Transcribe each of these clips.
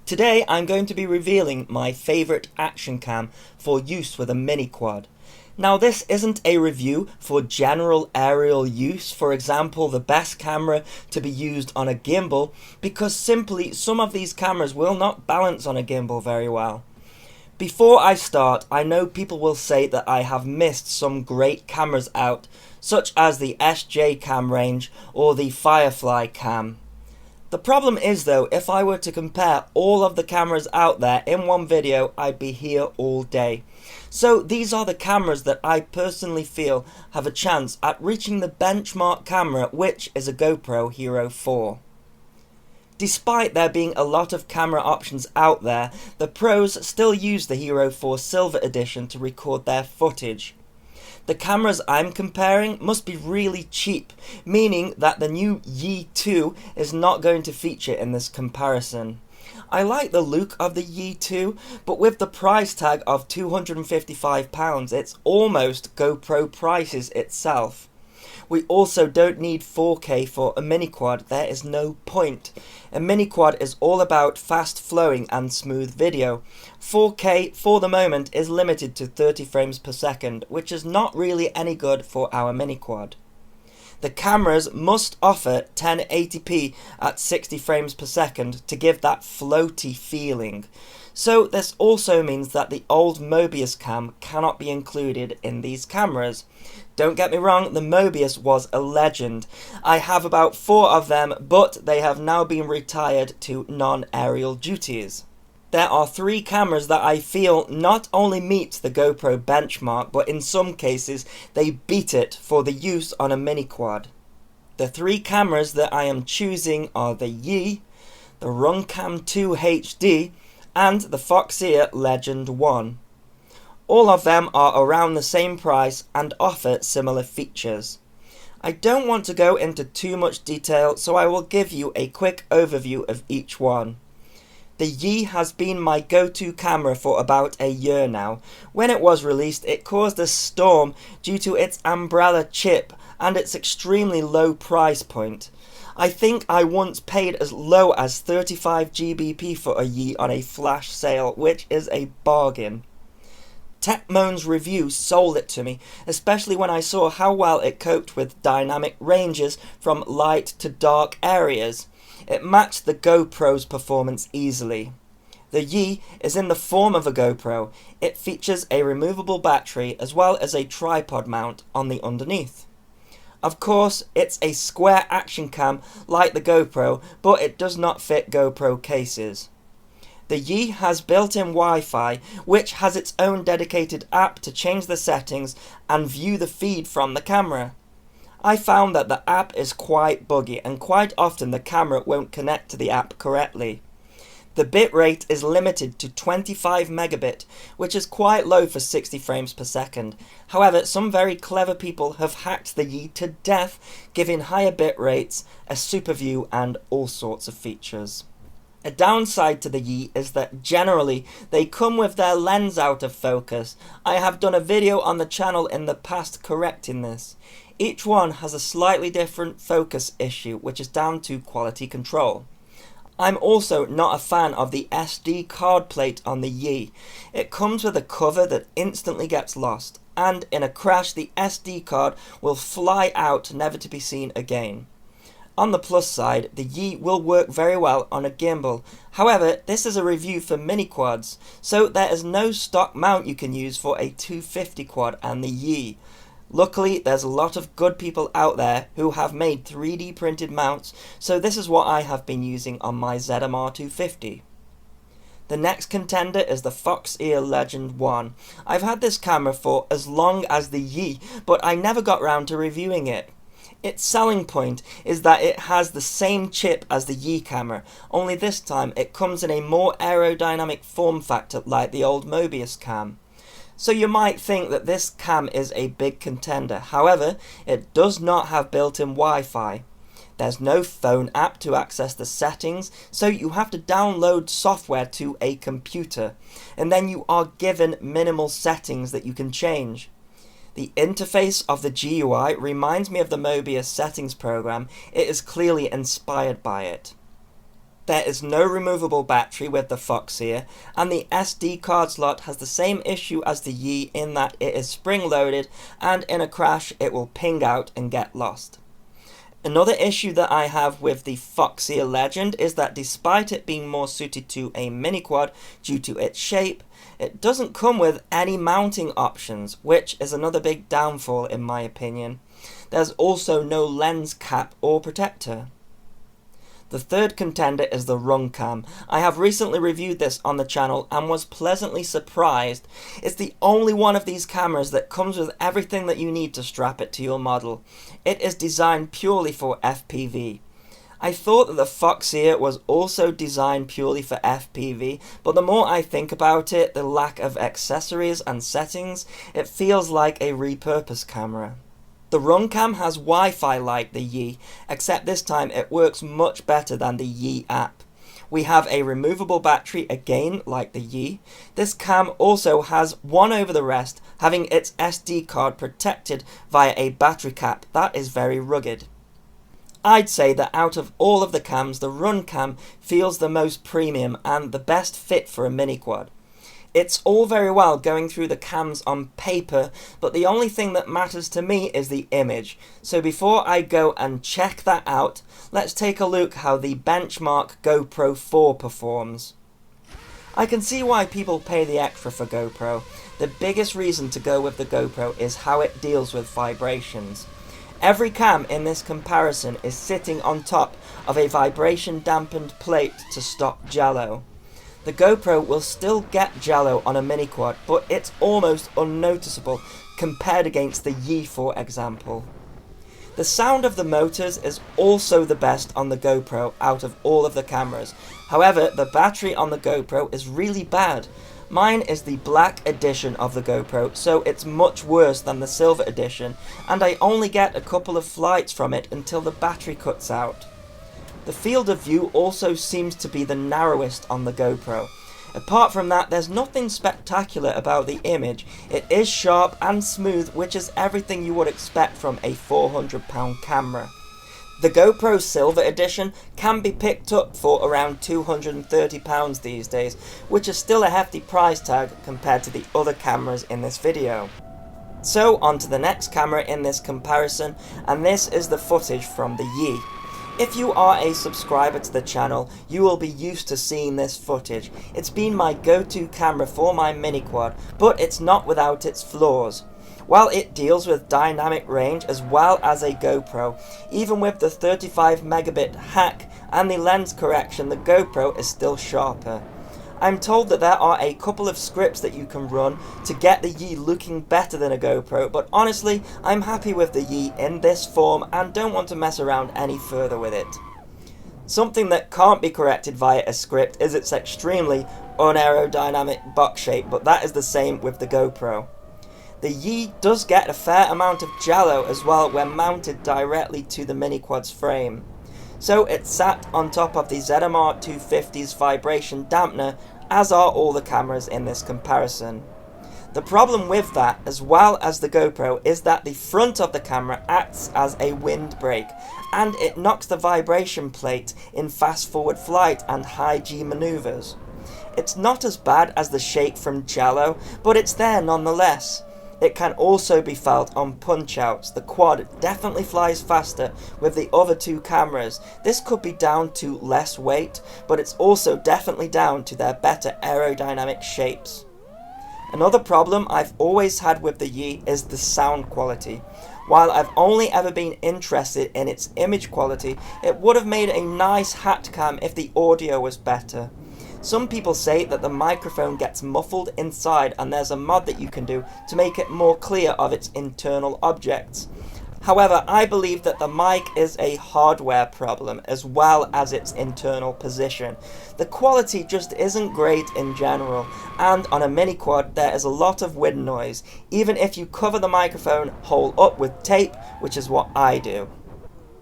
Today I'm going to be revealing my favourite action cam for use with a Miniquad. Now this isn't a review for general aerial use, for example the best camera to be used on a gimbal, because simply some of these cameras will not balance on a gimbal very well. Before I start, I know people will say that I have missed some great cameras out, such as the SJ cam range or the Firefly cam. The problem is though, if I were to compare all of the cameras out there in one video, I'd be here all day. So these are the cameras that I personally feel have a chance at reaching the benchmark camera, which is a Gopro Hero4. Despite there being a lot of camera options out there, the pros still use the Hero4 Silver Edition to record their footage. The cameras I'm comparing must be really cheap, meaning that the new Yi 2 is not going to feature in this comparison. I like the look of the Yi 2, but with the price tag of £255, it's almost GoPro prices itself. We also don't need 4K for a Miniquad, there is no point. A Miniquad is all about fast flowing and smooth video. 4K for the moment is limited to 30 frames per second, which is not really any good for our Miniquad. The cameras must offer 1080p at 60 frames per second to give that floaty feeling. So this also means that the old Mobius cam cannot be included in these cameras. Don't get me wrong, the Mobius was a legend. I have about 4 of them, but they have now been retired to non-aerial duties. There are 3 cameras that I feel not only meet the GoPro benchmark, but in some cases they beat it for the use on a Miniquad. The 3 cameras that I am choosing are the Yi, the RunCam 2 HD, and the Foxeer Legend 1. All of them are around the same price and offer similar features. I don't want to go into too much detail, so I will give you a quick overview of each one. The Yi has been my go-to camera for about a year now. When it was released, it caused a storm due to its umbrella chip and its extremely low price point. I think I once paid as low as 35 GBP for a Yi on a flash sale, which is a bargain. Techmoan's review sold it to me, especially when I saw how well it coped with dynamic ranges from light to dark areas. It matched the GoPro's performance easily. The Yi is in the form of a GoPro. It features a removable battery as well as a tripod mount on the underneath. Of course, it's a square action cam like the GoPro, but it does not fit GoPro cases. The Yi has built-in Wi-Fi, which has its own dedicated app to change the settings and view the feed from the camera. I found that the app is quite buggy and quite often the camera won't connect to the app correctly. The bitrate is limited to 25 megabit, which is quite low for 60 frames per second. However, some very clever people have hacked the Yi to death, giving higher bit rates, a super view and all sorts of features. A downside to the Yi is that generally they come with their lens out of focus. I have done a video on the channel in the past correcting this. Each one has a slightly different focus issue, which is down to quality control. I'm also not a fan of the SD card plate on the Yi. It comes with a cover that instantly gets lost, and in a crash the SD card will fly out never to be seen again. On the plus side, the Yi will work very well on a gimbal. However, this is a review for Miniquads, so there is no stock mount you can use for a 250 quad and the Yi. Luckily, there's a lot of good people out there who have made 3D printed mounts, so this is what I have been using on my ZMR 250. The next contender is the Foxeer Legend 1. I've had this camera for as long as the Yi, but I never got round to reviewing it. Its selling point is that it has the same chip as the Yi camera, only this time it comes in a more aerodynamic form factor like the old Mobius cam. So you might think that this cam is a big contender, however, it does not have built-in Wi-Fi. There's no phone app to access the settings, so you have to download software to a computer, and then you are given minimal settings that you can change. The interface of the GUI reminds me of the Mobius settings program. It is clearly inspired by it. There is no removable battery with the Foxeer, and the SD card slot has the same issue as the Yi in that it is spring-loaded, and in a crash it will ping out and get lost. Another issue that I have with the Foxeer Legend is that despite it being more suited to a mini-quad due to its shape, it doesn't come with any mounting options, which is another big downfall in my opinion. There's also no lens cap or protector. The third contender is the RunCam. I have recently reviewed this on the channel and was pleasantly surprised. It's the only one of these cameras that comes with everything that you need to strap it to your model. It is designed purely for FPV. I thought that the Foxeer was also designed purely for FPV, but the more I think about it, the lack of accessories and settings, it feels like a repurposed camera. The RunCam has Wi-Fi like the Yi, except this time it works much better than the Yi app. We have a removable battery again like the Yi. This cam also has one over the rest, having its SD card protected via a battery cap that is very rugged. I'd say that out of all of the cams, the RunCam feels the most premium and the best fit for a mini-quad. It's all very well going through the cams on paper, but the only thing that matters to me is the image. So before I go and check that out, let's take a look how the benchmark Gopro 4 performs. I can see why people pay the extra for GoPro. The biggest reason to go with the GoPro is how it deals with vibrations. Every cam in this comparison is sitting on top of a vibration dampened plate to stop jello. The GoPro will still get jello on a mini-quad, but it's almost unnoticeable compared against the Yi, for example. The sound of the motors is also the best on the GoPro out of all of the cameras. However, the battery on the GoPro is really bad. Mine is the black edition of the GoPro, so it's much worse than the silver edition, and I only get a couple of flights from it until the battery cuts out. The field of view also seems to be the narrowest on the GoPro. Apart from that, there's nothing spectacular about the image. It is sharp and smooth, which is everything you would expect from a £400 camera. The GoPro Silver Edition can be picked up for around £230 these days, which is still a hefty price tag compared to the other cameras in this video. So on to the next camera in this comparison, and this is the footage from the Yi. If you are a subscriber to the channel, you will be used to seeing this footage. It's been my go-to camera for my mini-quad, but it's not without its flaws. While it deals with dynamic range as well as a GoPro, even with the 35 megabit hack and the lens correction, the GoPro is still sharper. I'm told that there are a couple of scripts that you can run to get the Yi looking better than a GoPro, but honestly, I'm happy with the Yi in this form and don't want to mess around any further with it. Something that can't be corrected via a script is its extremely unaerodynamic box shape, but that is the same with the GoPro. The Yi does get a fair amount of jello as well when mounted directly to the mini-quad's frame. So it's sat on top of the ZMR 250's vibration dampener, as are all the cameras in this comparison. The problem with that, as well as the GoPro, is that the front of the camera acts as a windbreak, and it knocks the vibration plate in fast forward flight and high G maneuvers. It's not as bad as the shake from jello, but it's there nonetheless. It can also be felt on punch-outs. The quad definitely flies faster with the other two cameras. This could be down to less weight, but it's also definitely down to their better aerodynamic shapes. Another problem I've always had with the Yi is the sound quality. While I've only ever been interested in its image quality, it would have made a nice hat cam if the audio was better. Some people say that the microphone gets muffled inside, and there's a mod that you can do to make it more clear of its internal objects. However, I believe that the mic is a hardware problem as well as its internal position. The quality just isn't great in general, and on a mini-quad there is a lot of wind noise, even if you cover the microphone hole up with tape, which is what I do.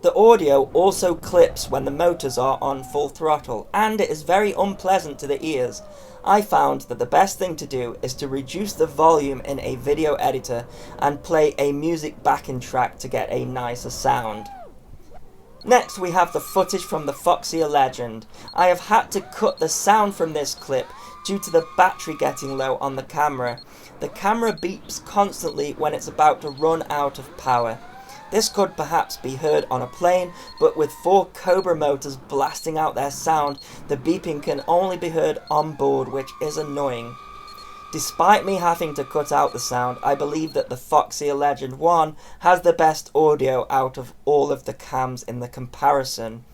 The audio also clips when the motors are on full throttle, and it is very unpleasant to the ears. I found that the best thing to do is to reduce the volume in a video editor and play a music backing track to get a nicer sound. Next we have the footage from the Foxeer Legend. I have had to cut the sound from this clip due to the battery getting low on the camera. The camera beeps constantly when it's about to run out of power. This could perhaps be heard on a plane, but with 4 Cobra motors blasting out their sound, the beeping can only be heard on board, which is annoying. Despite me having to cut out the sound, I believe that the Foxeer Legend 1 has the best audio out of all of the cams in the comparison.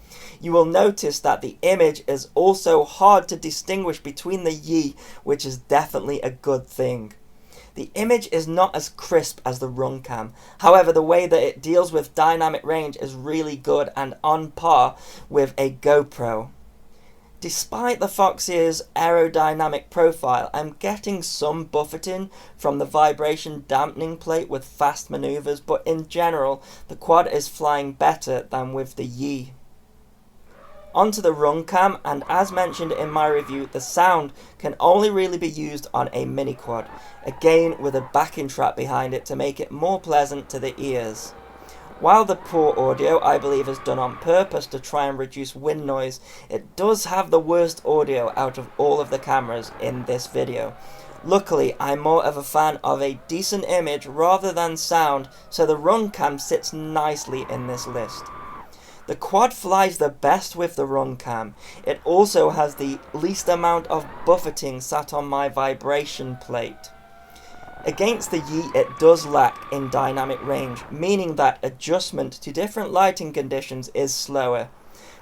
You will notice that the image is also hard to distinguish between the Yi, which is definitely a good thing. The image is not as crisp as the RunCam, however the way that it deals with dynamic range is really good and on par with a GoPro. Despite the Foxeer's aerodynamic profile, I'm getting some buffeting from the vibration dampening plate with fast maneuvers, but in general the quad is flying better than with the Yi. Onto the RunCam, and as mentioned in my review, the sound can only really be used on a Miniquad, again with a backing track behind it to make it more pleasant to the ears. While the poor audio I believe is done on purpose to try and reduce wind noise, it does have the worst audio out of all of the cameras in this video. Luckily, I'm more of a fan of a decent image rather than sound, so the RunCam sits nicely in this list. The quad flies the best with the RunCam. It also has the least amount of buffeting sat on my vibration plate. Against the Yi, it does lack in dynamic range, meaning that adjustment to different lighting conditions is slower.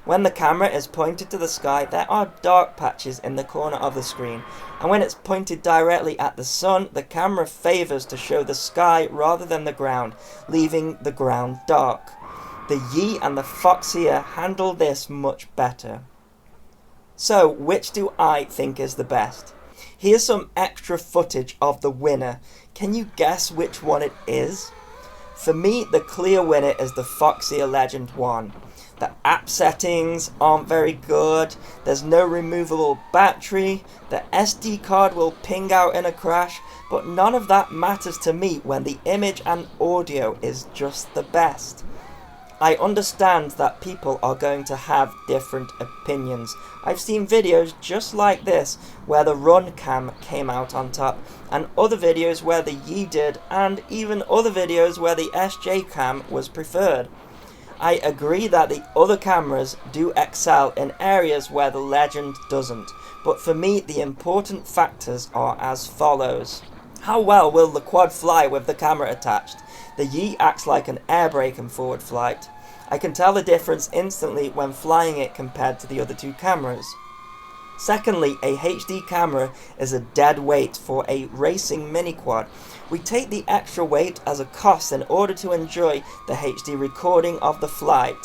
When the camera is pointed to the sky, there are dark patches in the corner of the screen, and when it's pointed directly at the sun, the camera favours to show the sky rather than the ground, leaving the ground dark. The Yi and the Foxeer handle this much better. So, which do I think is the best? Here's some extra footage of the winner. Can you guess which one it is? For me, the clear winner is the Foxeer Legend 1. The app settings aren't very good, there's no removable battery, the SD card will ping out in a crash, but none of that matters to me when the image and audio is just the best. I understand that people are going to have different opinions. I've seen videos just like this where the RunCam came out on top, and other videos where the Yi did, and even other videos where the SJ cam was preferred. I agree that the other cameras do excel in areas where the Legend doesn't, but for me the important factors are as follows. How well will the quad fly with the camera attached? The Yi acts like an air brake in forward flight. I can tell the difference instantly when flying it compared to the other two cameras. Secondly, a HD camera is a dead weight for a racing Miniquad. We take the extra weight as a cost in order to enjoy the HD recording of the flight.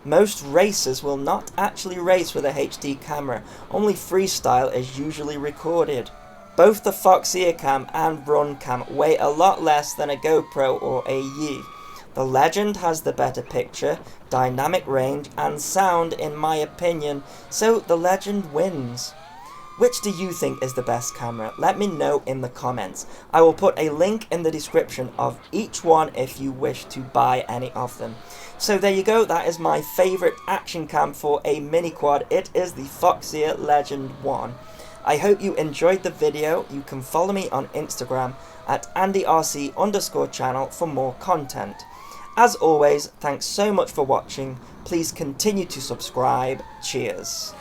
Most racers will not actually race with a HD camera, only freestyle is usually recorded. Both the Foxeer cam and RunCam weigh a lot less than a GoPro or a Yi. The Legend has the better picture, dynamic range and sound in my opinion, so the Legend wins. Which do you think is the best camera? Let me know in the comments. I will put a link in the description of each one if you wish to buy any of them. So there you go, that is my favourite action cam for a Miniquad. It is the Foxeer Legend 1. I hope you enjoyed the video. You can follow me on Instagram at AndyRC_channel for more content. As always, thanks so much for watching. Please continue to subscribe. Cheers.